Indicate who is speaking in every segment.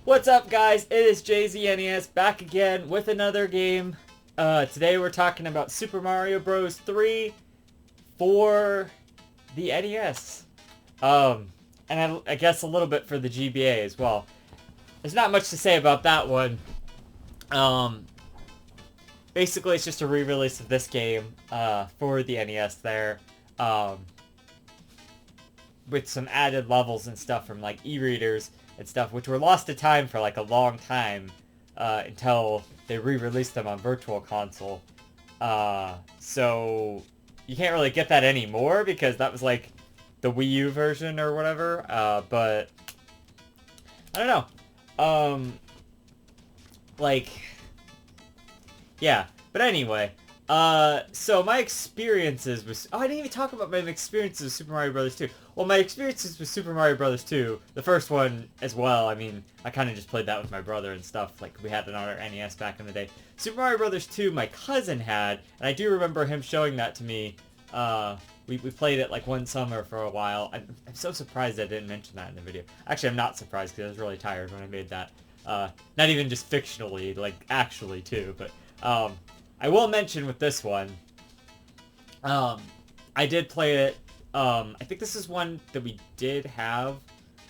Speaker 1: What's up, guys? It is JZNES back again with another game. Today we're talking about Super Mario Bros. 3 for the NES. And I guess a little bit for the GBA as well. There's not much to say about that one. Basically it's just a re-release of this game for the NES there. With some added levels and stuff from like e-readers and stuff, which were lost to time for like a long time until they re-released them on Virtual Console. So you can't really get that anymore because that was like the Wii U version or whatever. But I don't know. Like, yeah. But anyway, so my experiences with... Oh, I didn't even talk about my experiences with Super Mario Bros. 2. Well, my experiences with Super Mario Bros. 2, the first one as well, I mean, I kind of just played that with my brother and stuff, like we had it on our NES back in the day. Super Mario Bros. 2, my cousin had, and I do remember him showing that to me. We played it like one summer for a while. I'm so surprised I didn't mention that in the video. Actually, I'm not surprised because I was really tired when I made that. Not even just fictionally, like actually too, but... I will mention with this one, I did play it, I think this is one that we did have,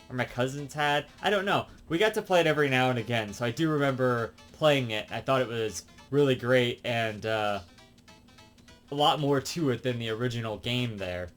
Speaker 1: or my cousins had, I don't know. We got to play it every now and again, so I do remember playing it. I thought it was really great, and a lot more to it than the original game there.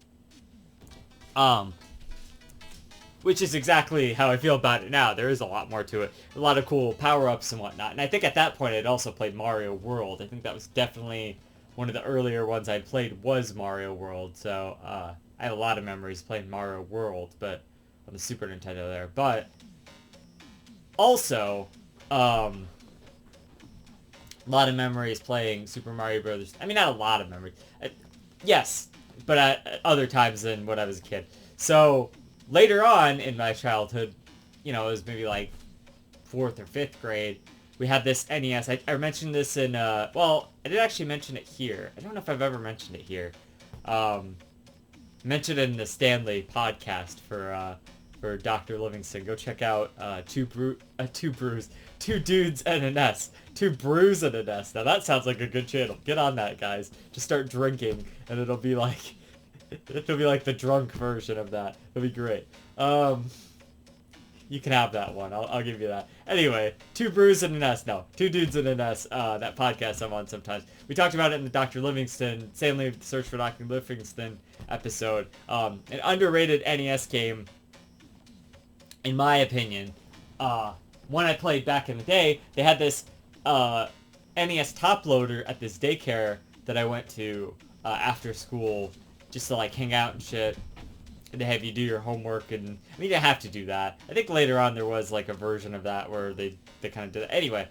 Speaker 1: Which is exactly how I feel about it now. There is a lot more to it. A lot of cool power-ups and whatnot. And I think at that point I'd also played Mario World. I think that was definitely one of the earlier ones I'd played was Mario World. So I have a lot of memories playing Mario World, but on the Super Nintendo there. But also, a lot of memories playing Super Mario Brothers. I mean, not a lot of memories. Yes, but at other times than when I was a kid. So... Later on in my childhood, you know, it was maybe like 4th or 5th grade, we had this NES. I mentioned this in, well, I did actually mention it here. I don't know if I've ever mentioned it here. Mentioned it in the Stanley podcast for Dr. Livingston. Go check out Two Dudes and an S. Two Brews and an S. Now that sounds like a good channel. Get on that, guys. Just start drinking, and it'll be like... It'll be like the drunk version of that. It'll be great. You can have that one. I'll give you that. Anyway, Two Brews and an S. No, Two Dudes and an S. That podcast I'm on sometimes. We talked about it in the Dr. Livingston, Stanley Search for Dr. Livingston episode. An underrated NES game, in my opinion. One I played back in the day. They had this NES top loader at this daycare that I went to after school. Just to like hang out and shit, and to have you do your homework, and I mean you have to do that. I think later on there was like a version of that where they kind of did it. Anyway,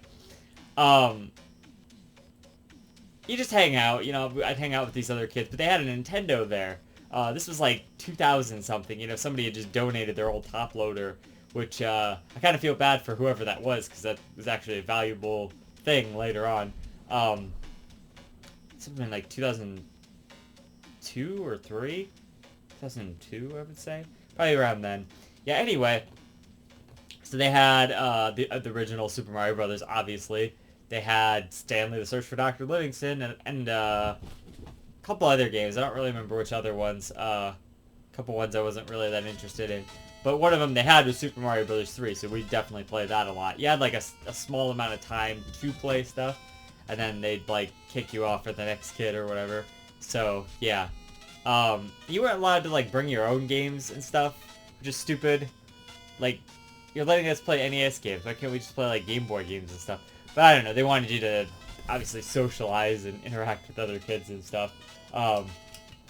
Speaker 1: you just hang out, you know. I'd hang out with these other kids, but they had a Nintendo there. This was like 2000 something. You know, somebody had just donated their old top loader, which I kind of feel bad for whoever that was because that was actually a valuable thing later on. Something like 2002 or 3? 2002, I would say. Probably around then. Yeah, anyway. So they had the original Super Mario Brothers, obviously. They had Stanley the Search for Dr. Livingston and a couple other games. I don't really remember which other ones. A couple ones I wasn't really that interested in. But one of them they had was Super Mario Brothers 3, so we definitely played that a lot. You had like a small amount of time to play stuff, and then they'd like kick you off for the next kid or whatever. So, yeah. You weren't allowed to, like, bring your own games and stuff, which is stupid. Like, you're letting us play NES games. Why can't we just play, like, Game Boy games and stuff? But I don't know. They wanted you to, obviously, socialize and interact with other kids and stuff,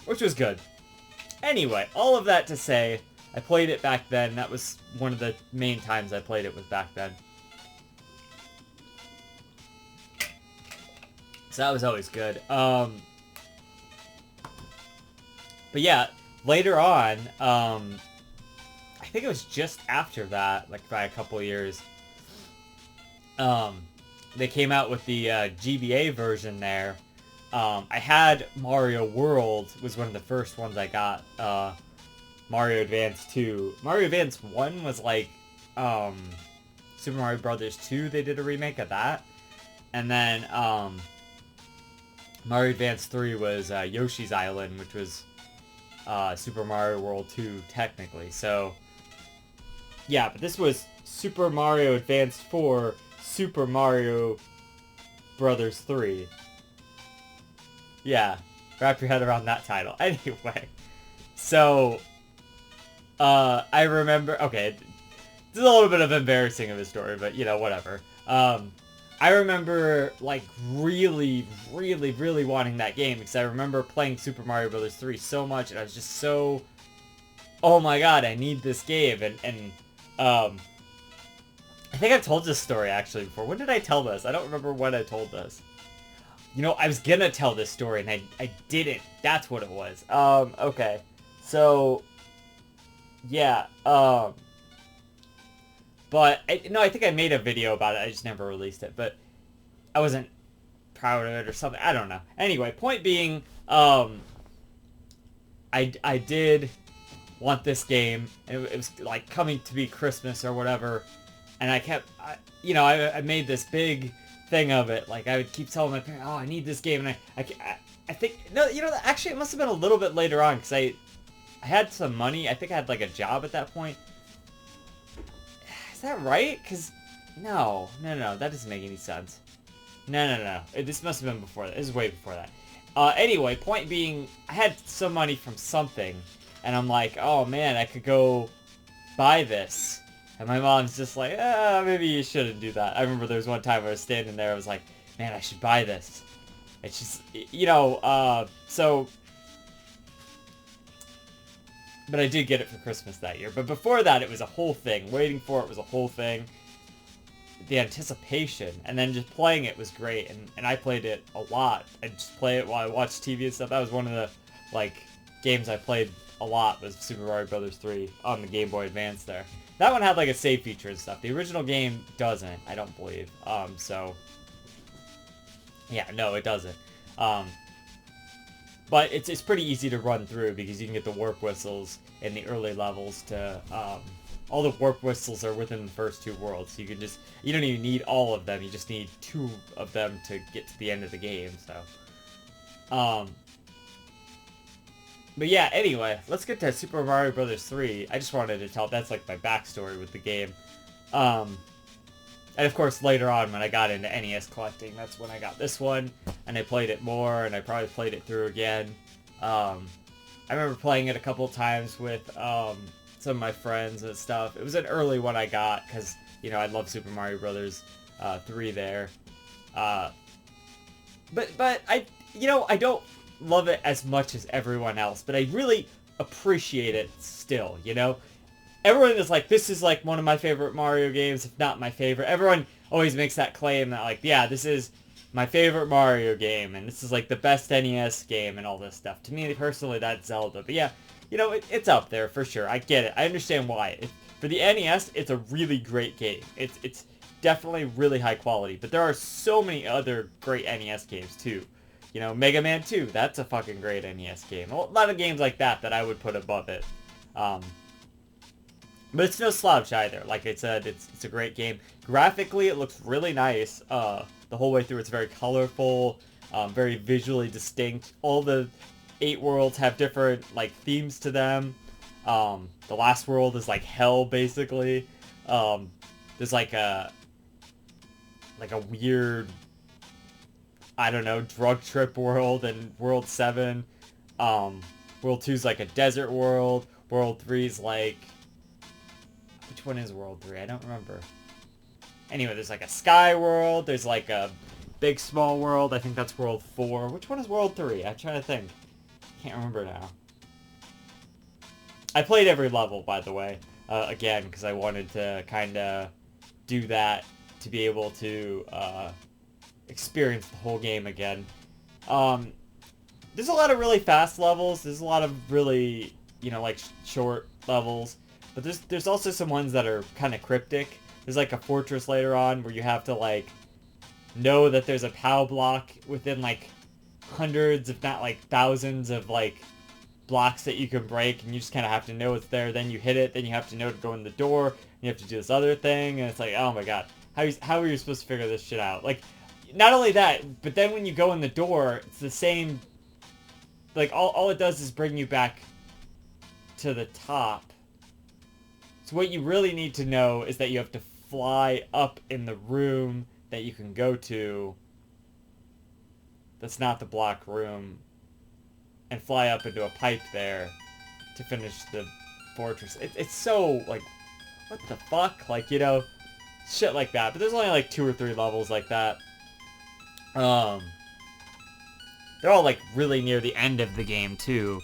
Speaker 1: which was good. Anyway, all of that to say, I played it back then. That was one of the main times I played it was back then. So that was always good. But yeah, later on, I think it was just after that, like by a couple years, they came out with the GBA version there. I had Mario World, was one of the first ones I got. Mario Advance 2. Mario Advance 1 was like, Super Mario Brothers 2, they did a remake of that. And then Mario Advance 3 was Yoshi's Island, which was Super Mario World 2 technically. So yeah, but this was Super Mario Advance 4, Super Mario Brothers 3. Yeah, wrap your head around that title. Anyway, so I remember, okay, this is a little bit of embarrassing of a story, but you know, whatever. I remember like really, really, really wanting that game because I remember playing Super Mario Brothers 3 so much, and I was just so, oh my god, I need this game. And I think I've told this story actually before. When did I tell this? I don't remember when I told this. You know, I was gonna tell this story and I didn't. That's what it was. Okay. So, yeah, but, no, I think I made a video about it. I just never released it. But I wasn't proud of it or something. I don't know. Anyway, point being, I did want this game. And it was, like, coming to be Christmas or whatever. And I kept, I made this big thing of it. Like, I would keep telling my parents, oh, I need this game. And I think, no, actually, it must have been a little bit later on. Because I had some money. I think I had, like, a job at that point. Is that right? Because, no, that doesn't make any sense. No. This must have been before that. This is way before that. Anyway, point being, I had some money from something, and I'm like, oh man, I could go buy this. And my mom's just like, maybe you shouldn't do that. I remember there was one time I was standing there, I was like, man, I should buy this. It's just, so... But I did get it for Christmas that year. But before that, it was a whole thing. Waiting for it was a whole thing. The anticipation. And then just playing it was great. And I played it a lot. I just play it while I watched TV and stuff. That was one of the, games I played a lot was Super Mario Brothers 3 on the Game Boy Advance there. That one had, a save feature and stuff. The original game doesn't, I don't believe. Yeah, no, it doesn't. But it's pretty easy to run through because you can get the warp whistles in the early levels to, all the warp whistles are within the first 2 worlds. So you don't even need all of them, you just need 2 of them to get to the end of the game, so. But yeah, anyway, let's get to Super Mario Brothers 3. I just wanted to tell, that's my backstory with the game. And of course, later on, when I got into NES collecting, that's when I got this one, and I played it more, and I probably played it through again. I remember playing it a couple times with some of my friends and stuff. It was an early one I got, because, I love Super Mario Brothers 3 there. But I don't love it as much as everyone else, but I really appreciate it still, Everyone is like, this is one of my favorite Mario games, if not my favorite. Everyone always makes that claim that yeah, this is my favorite Mario game, and this is the best NES game and all this stuff. To me personally, that's Zelda. But yeah, it's up there for sure. I get it. I understand why. For the NES, it's a really great game. It's definitely really high quality. But there are so many other great NES games too. Mega Man 2, that's a fucking great NES game. A lot of games like that I would put above it. But it's no slouch either. Like I said, it's a great game. Graphically, it looks really nice. The whole way through, it's very colorful, very visually distinct. All the 8 worlds have different themes to them. The last world is hell, basically. There's a weird, I don't know, drug trip world in World 7. World 2's a desert world. World 3's which one is World 3? I don't remember. Anyway, there's a sky world. There's a big small world. I think that's World 4. Which one is World 3? I'm trying to think. Can't remember now. I played every level, by the way. Again, because I wanted to kind of do that to be able to experience the whole game again. There's a lot of really fast levels. There's a lot of really, short levels. But there's also some ones that are kind of cryptic. There's a fortress later on where you have to know that there's a POW block within hundreds, if not thousands of blocks that you can break, and you just kind of have to know it's there. Then you hit it, then you have to know to go in the door, and you have to do this other thing, and it's like, oh my god, how are you supposed to figure this shit out? Like, not only that, but then when you go in the door, it's the same, like, all it does is bring you back to the top. So what you really need to know is that you have to fly up in the room that you can go to. That's not the block room. And fly up into a pipe there to finish the fortress. It's so, like, what the fuck? Like, you know, shit like that. But there's only like 2 or 3 levels like that. They're all like really near the end of the game too.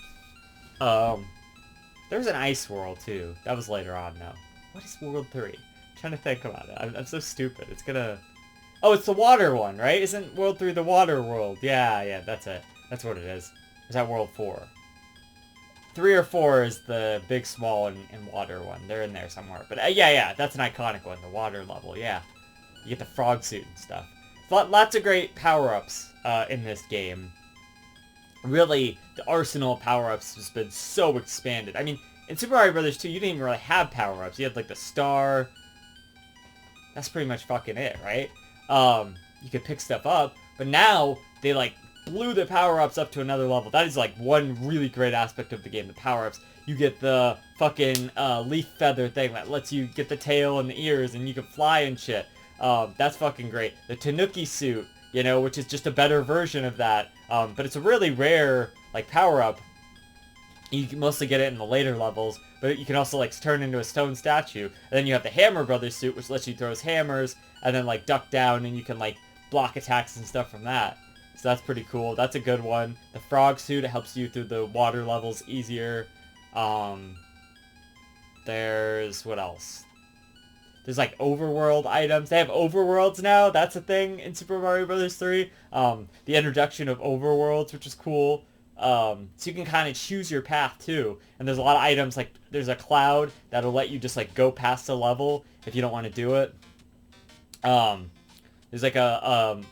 Speaker 1: There's an ice world too. That was later on though. What is World 3? I'm trying to think about it. I'm so stupid. It's gonna... Oh, it's the water one, right? Isn't World 3 the water world? Yeah, that's it. That's what it is. Or is that World 4? 3 or 4 is the big, small, and water one. They're in there somewhere. But yeah, that's an iconic one. The water level, yeah. You get the frog suit and stuff. Lots of great power-ups in this game. Really, the arsenal of power-ups has been so expanded. I mean, in Super Mario Bros. 2, you didn't even really have power-ups. You had, like, the star. That's pretty much fucking it, right? You could pick stuff up. But now, they, like, blew the power-ups up to another level. That is, like, one really great aspect of the game, the power-ups. You get the fucking leaf feather thing that lets you get the tail and the ears, and you can fly and shit. That's fucking great. The Tanuki suit, you know, which is just a better version of that. But it's a really rare, like, power-up. You can mostly get it in the later levels, but you can also, like, turn into a stone statue. And then you have the Hammer Brothers suit, which lets you throw hammers, and then, like, duck down, and you can, like, block attacks and stuff from that. So that's pretty cool. That's a good one. The frog suit, it helps you through the water levels easier. There's... what else? There's, like, overworld items. They have overworlds now. That's a thing in Super Mario Bros. 3. The introduction of overworlds, which is cool. So you can kind of choose your path, too. And there's a lot of items, like, there's a cloud that'll let you just, like, go past a level if you don't want to do it. There's, like, a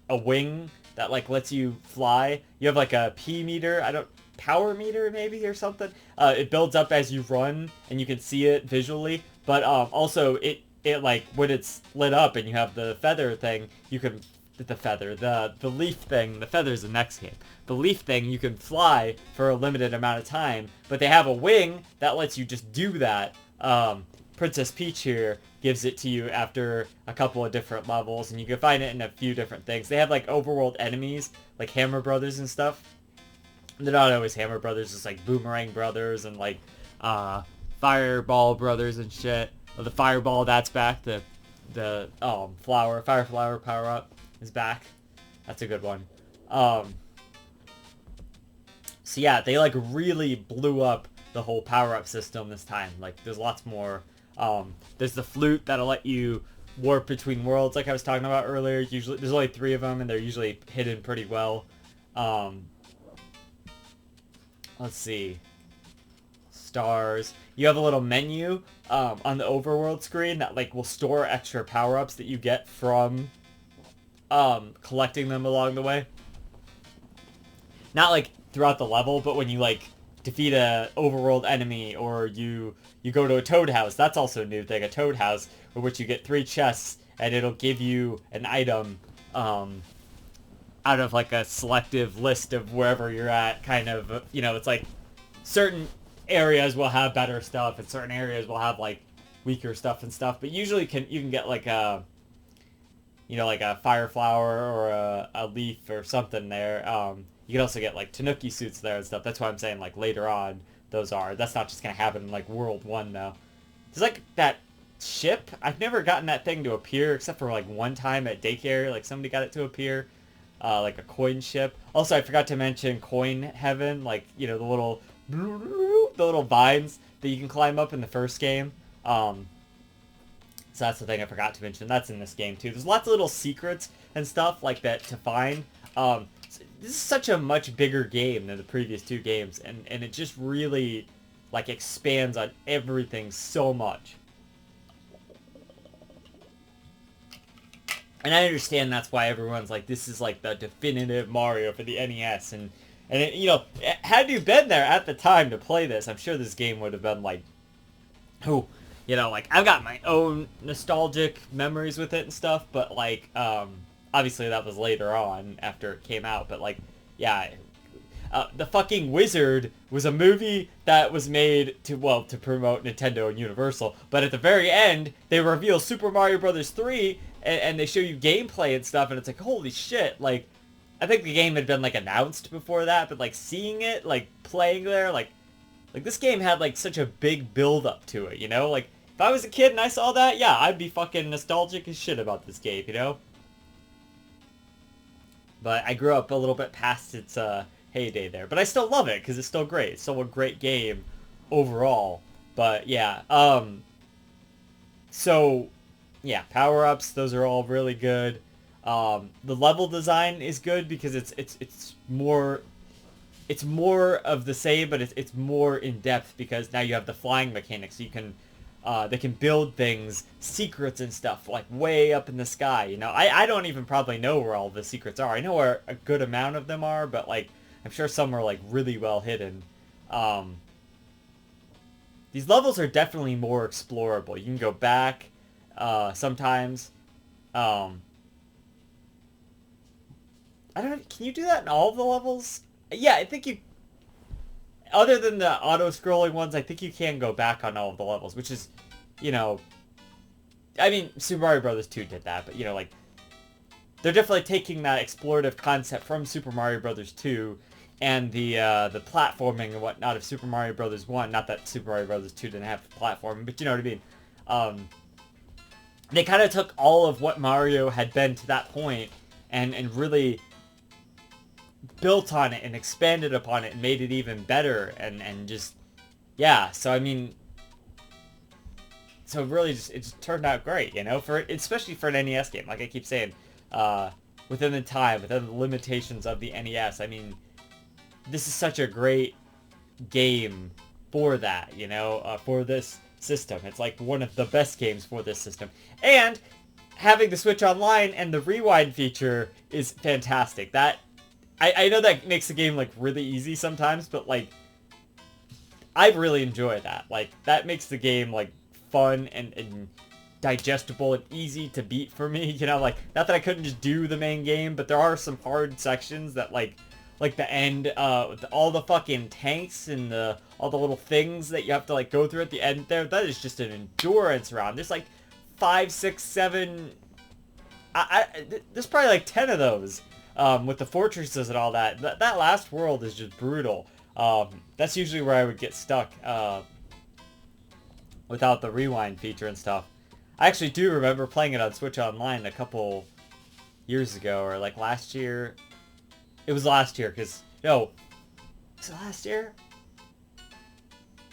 Speaker 1: wing that, like, lets you fly. You have, like, a P meter. Power meter, maybe, or something. It builds up as you run, and you can see it visually. But also, it like, when it's lit up and you have the feather thing, you can... The leaf thing, the feather's the next game. The leaf thing, you can fly for a limited amount of time, but they have a wing that lets you just do that. Princess Peach here gives it to you after a couple of different levels, and you can find it in a few different things. They have, like, overworld enemies, like Hammer Brothers and stuff. They're not always Hammer Brothers, it's like Boomerang Brothers and, like, Fireball Brothers and shit. Oh, the Fireball, that's back. The Fire Flower power-up is back. That's a good one. So yeah, they, like, really blew up the whole power-up system this time. Like, there's lots more. There's the flute that'll let you warp between worlds, like I was talking about earlier. Usually, there's only 3 of them, and they're usually hidden pretty well. Let's see. Stars. You have a little menu on the overworld screen that, like, will store extra power-ups that you get from collecting them along the way. Not, like, throughout the level, but when you, like, defeat a overworld enemy, or you go to a Toad House. That's also a new thing, a Toad House, for which you get 3 chests, and it'll give you an item out of, like, a selective list of wherever you're at, kind of, you know, it's like certain areas will have better stuff, and certain areas will have, like, weaker stuff and stuff, but usually you can get, like, a, you know, like a fire flower or a leaf or something there. You can also get, like, Tanuki suits there and stuff. That's why I'm saying, like, later on, that's not just gonna happen in, like, World 1 now. There's, like, that ship. I've never gotten that thing to appear, except for, like, one time at daycare. Like, somebody got it to appear. Like, a coin ship. Also, I forgot to mention Coin Heaven. Like, you know, the little vines that you can climb up in the first game. So that's the thing I forgot to mention. That's in this game, too. There's lots of little secrets and stuff like that to find. This is such a much bigger game than the previous 2 games, and it just really, like, expands on everything so much. And I understand that's why everyone's like, this is, like, the definitive Mario for the NES, and And it, you know, had you been there at the time to play this, I'm sure this game would have been like, oh, you know, like I've got my own nostalgic memories with it and stuff, but like, obviously that was later on after it came out, but like, yeah, The Fucking Wizard was a movie that was made to, well, to promote Nintendo and Universal, but at the very end, they reveal Super Mario Bros. 3, and they show you gameplay and stuff, and it's like, holy shit, like, I think the game had been, like, announced before that, but, like, seeing it, like, playing there, like, this game had, like, such a big build-up to it, you know? Like, if I was a kid and I saw that, yeah, I'd be fucking nostalgic as shit about this game, you know? But I grew up a little bit past its, heyday there. But I still love it, because it's still great. It's still a great game overall. But, yeah, so, yeah, power-ups, those are all really good. The level design is good because it's more of the same, but it's more in depth because now you have the flying mechanics. So you can they can build things, secrets and stuff like way up in the sky. You know, I don't even probably know where all the secrets are. I know where a good amount of them are, but like I'm sure some are like really well hidden. These levels are definitely more explorable. You can go back sometimes. I don't know, can you do that in all of the levels? Yeah, I think you... Other than the auto-scrolling ones, I think you can go back on all of the levels, which is, you know... I mean, Super Mario Bros. 2 did that, but, you know, like... They're definitely taking that explorative concept from Super Mario Bros. 2 and the platforming and whatnot of Super Mario Bros. 1. Not that Super Mario Bros. 2 didn't have platforming, but you know what I mean. They kind of took all of what Mario had been to that point and really built on it and expanded upon it and made it even better and just, yeah, so I mean, so really just, it just turned out great, you know, for especially for an NES game, like I keep saying, within the time, within the limitations of the NES, I mean, this is such a great game for that, you know, for this system. It's like one of the best games for this system. And having the Switch Online and the rewind feature is fantastic. That I know that makes the game like really easy sometimes, but like I really enjoy that. Like that makes the game like fun and digestible and easy to beat for me. You know, like not that I couldn't just do the main game, but there are some hard sections that like the end, with all the fucking tanks and all the little things that you have to like go through at the end there. That is just an endurance round. There's like 5, 6, 7. There's probably like 10 of those. With the fortresses and all that. That last world is just brutal. That's usually where I would get stuck without the rewind feature and stuff. I actually do remember playing it on Switch Online a couple years ago, or like last year. It was last year, because, no, was it last year?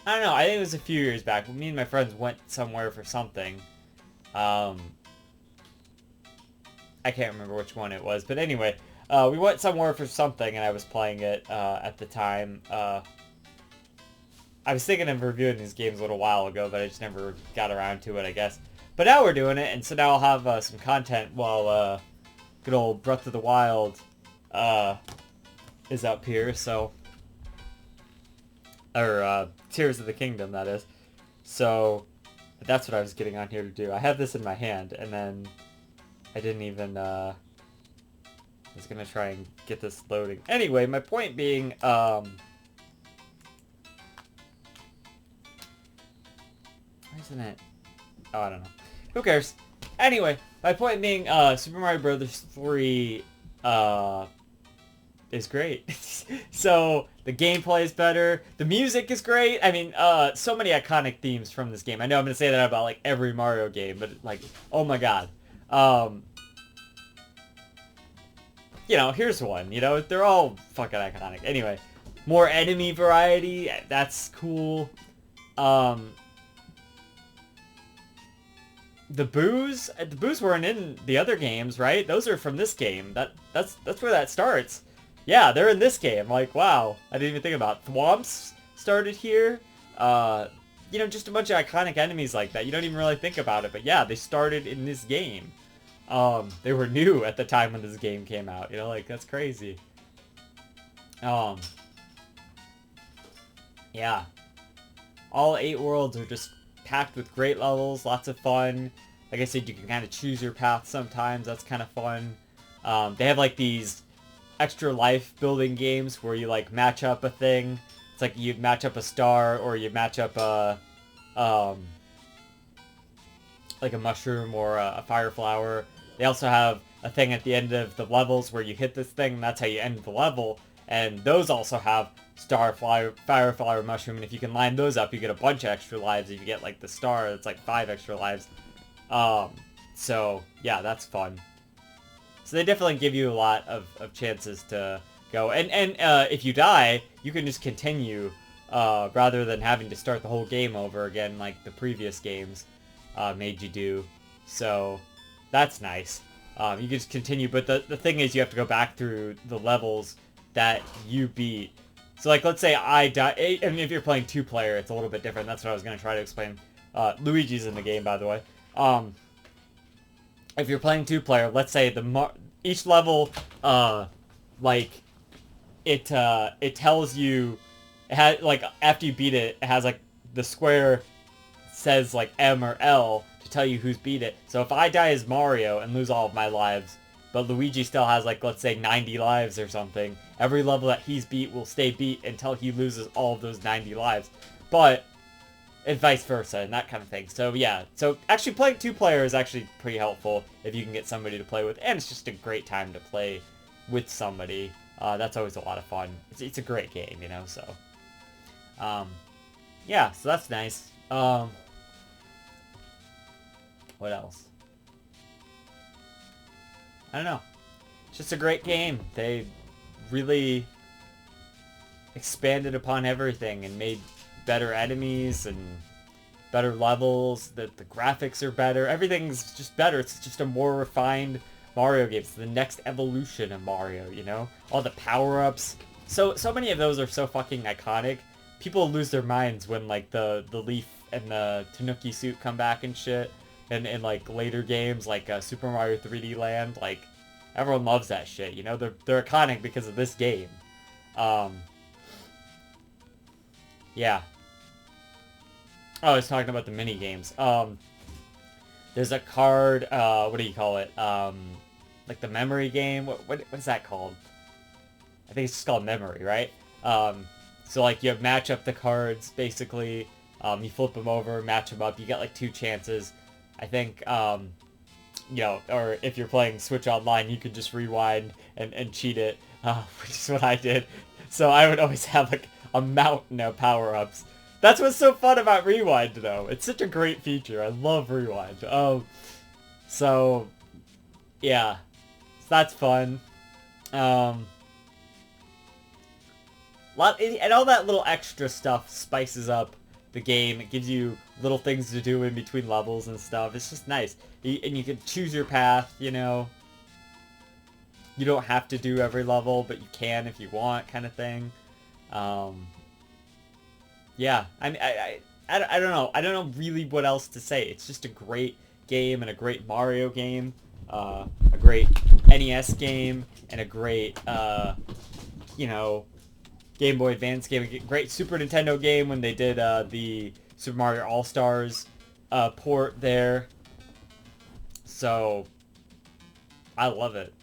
Speaker 1: I don't know, I think it was a few years back. Me and my friends went somewhere for something. I can't remember which one it was, but anyway, we went somewhere for something, and I was playing it at the time. I was thinking of reviewing these games a little while ago, but I just never got around to it, I guess. But now we're doing it, and so now I'll have some content while good old Breath of the Wild is up here, so... Or, Tears of the Kingdom, that is. So, that's what I was getting on here to do. I have this in my hand, and then I didn't even, I was gonna try and get this loading. Anyway, my point being, why isn't it? Oh, I don't know. Who cares? Anyway, my point being, Super Mario Bros. 3, is great. So, the gameplay is better. The music is great. I mean, so many iconic themes from this game. I know I'm gonna say that about, like, every Mario game, but, like, oh my god. You know, here's one. You know, they're all fucking iconic. Anyway, more enemy variety. That's cool. The boos weren't in the other games, right? Those are from this game. That's where that starts. Yeah, they're in this game. Like, wow. I didn't even think about it. Thwomps started here. You know, just a bunch of iconic enemies like that. You don't even really think about it, but yeah, they started in this game. They were new at the time when this game came out. You know, like, that's crazy. Um, yeah. All 8 worlds are just packed with great levels, lots of fun. Like I said, you can kind of choose your path sometimes. That's kind of fun. They have like these extra life building games where you like match up a thing. It's like you match up a star or you match up a like a mushroom or a fire flower. They also have a thing at the end of the levels where you hit this thing and that's how you end the level. And those also have star, fire flower, mushroom. And if you can line those up, you get a bunch of extra lives. If you get like the star, it's like 5 extra lives. So yeah, that's fun. So they definitely give you a lot of chances to go. And if you die, you can just continue rather than having to start the whole game over again like the previous games made you do. So that's nice. You can just continue, but the thing is you have to go back through the levels that you beat. So like, let's say I die, and if you're playing 2-player, it's a little bit different. That's what I was going to try to explain. Luigi's in the game, by the way. If you're playing 2-player, let's say each level, like, it tells you, it has, like, after you beat it, it has, like, the square says, like, M or L to tell you who's beat it. So if I die as Mario and lose all of my lives, but Luigi still has, like, let's say 90 lives or something, every level that he's beat will stay beat until he loses all of those 90 lives. But, and vice versa, and that kind of thing. So, yeah. So, actually playing 2-player is actually pretty helpful if you can get somebody to play with. And it's just a great time to play with somebody. That's always a lot of fun. It's a great game, you know, so. Yeah, so that's nice. What else? I don't know. It's just a great game. They really expanded upon everything and made better enemies and better levels. The graphics are better. Everything's just better. It's just a more refined Mario game. It's the next evolution of Mario, you know? All the power-ups. So many of those are so fucking iconic. People lose their minds when, like, the Leaf and the Tanuki suit come back and shit. And in, like, later games, like Super Mario 3D Land, like, everyone loves that shit, you know? They're iconic because of this game. Yeah. Oh, I was talking about the mini games. There's a card, what do you call it? Like the memory game? What is that called? I think it's just called memory, right? So like you match up the cards, basically. You flip them over, match them up. You get like 2 chances. I think, you know, or if you're playing Switch Online, you could just rewind and cheat it, which is what I did. So I would always have like a mountain of power-ups. That's what's so fun about Rewind, though. It's such a great feature. I love Rewind. So, yeah. So that's fun. And all that little extra stuff spices up the game. It gives you little things to do in between levels and stuff. It's just nice. And you can choose your path, you know. You don't have to do every level, but you can if you want, kind of thing. Yeah, I mean, I don't know. I don't know really what else to say. It's just a great game and a great Mario game, a great NES game, and a great, you know, Game Boy Advance game. A great Super Nintendo game when they did the Super Mario All-Stars port there. So, I love it.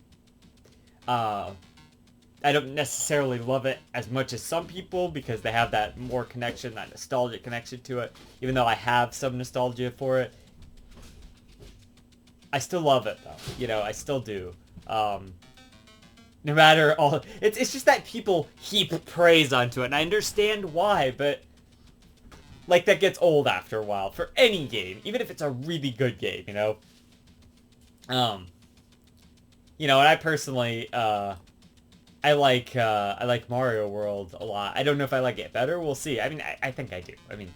Speaker 1: I don't necessarily love it as much as some people because they have that more connection, that nostalgic connection to it. Even though I have some nostalgia for it, I still love it though. You know, I still do. No matter all, it's just that people heap praise onto it, and I understand why, but like that gets old after a while for any game, even if it's a really good game. You know. You know, and I personally, I like Mario World a lot. I don't know if I like it better. We'll see. I mean, I think I do. I mean,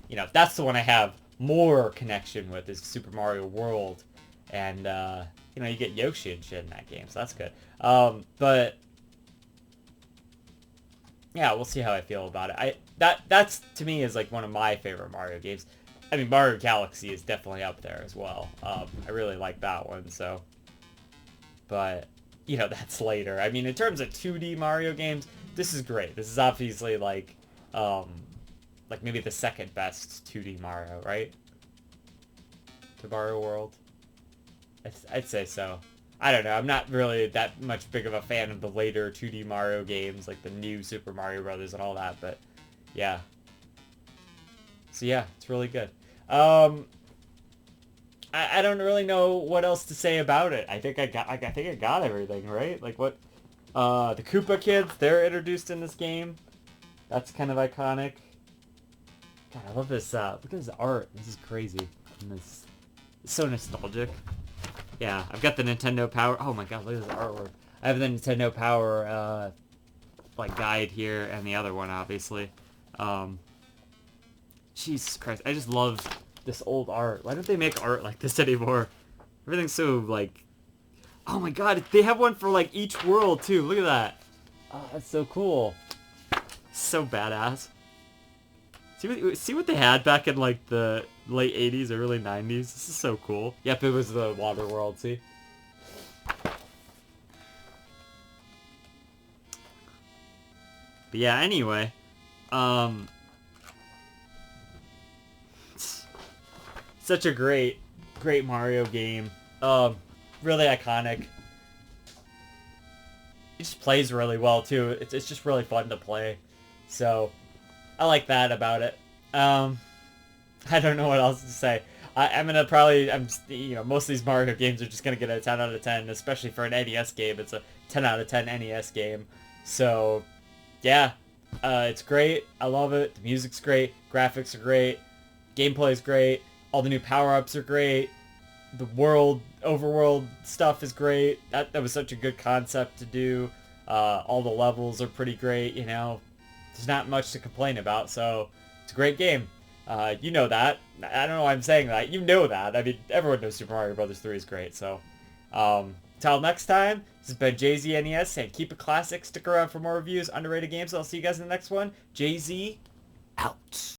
Speaker 1: you know, that's the one I have more connection with is Super Mario World. And, you know, you get Yoshi and shit in that game, so that's good. But, yeah, we'll see how I feel about it. That's, to me, is, like, one of my favorite Mario games. I mean, Mario Galaxy is definitely up there as well. I really like that one, so. But, you know, that's later. I mean, in terms of 2D Mario games, this is great. This is obviously like maybe the second best 2D Mario, right? To Mario World. I'd say so. I don't know. I'm not really that much big of a fan of the later 2D Mario games, like the new Super Mario Brothers and all that, but yeah. So yeah, it's really good. I don't really know what else to say about it. I think I got everything, right? Like what the Koopa kids, they're introduced in this game. That's kind of iconic. God, I love this look at this art. This is crazy. And this it's so nostalgic. Yeah, I've got the Nintendo Power. Oh my god, look at this artwork. I have the Nintendo Power like guide here and the other one obviously. Jesus Christ, I just love this old art. Why don't they make art like this anymore? Everything's so like, oh my god, they have one for like each world too. Look at that. Oh, that's so cool. So badass. See what they had back in like the late 80s, early 90s? This is so cool. Yep, it was the water world, see? But yeah, anyway. Such a great Mario game. Really iconic. It just plays really well too. It's just really fun to play. So I like that about it. I don't know what else to say. I'm gonna probably, most of these Mario games are just gonna get a 10 out of 10, especially for an NES game. It's a 10 out of 10 NES game. So, yeah, it's great. I love it. The music's great. Graphics are great. Gameplay's great. All the new power-ups are great. The overworld stuff is great. That was such a good concept to do. All the levels are pretty great, There's not much to complain about, so it's a great game. You know that. I don't know why I'm saying that. You know that. I mean, everyone knows Super Mario Bros. 3 is great, so. Till next time, this has been JZNES, and keep it classic. Stick around for more reviews, underrated games. I'll see you guys in the next one. JZ, out.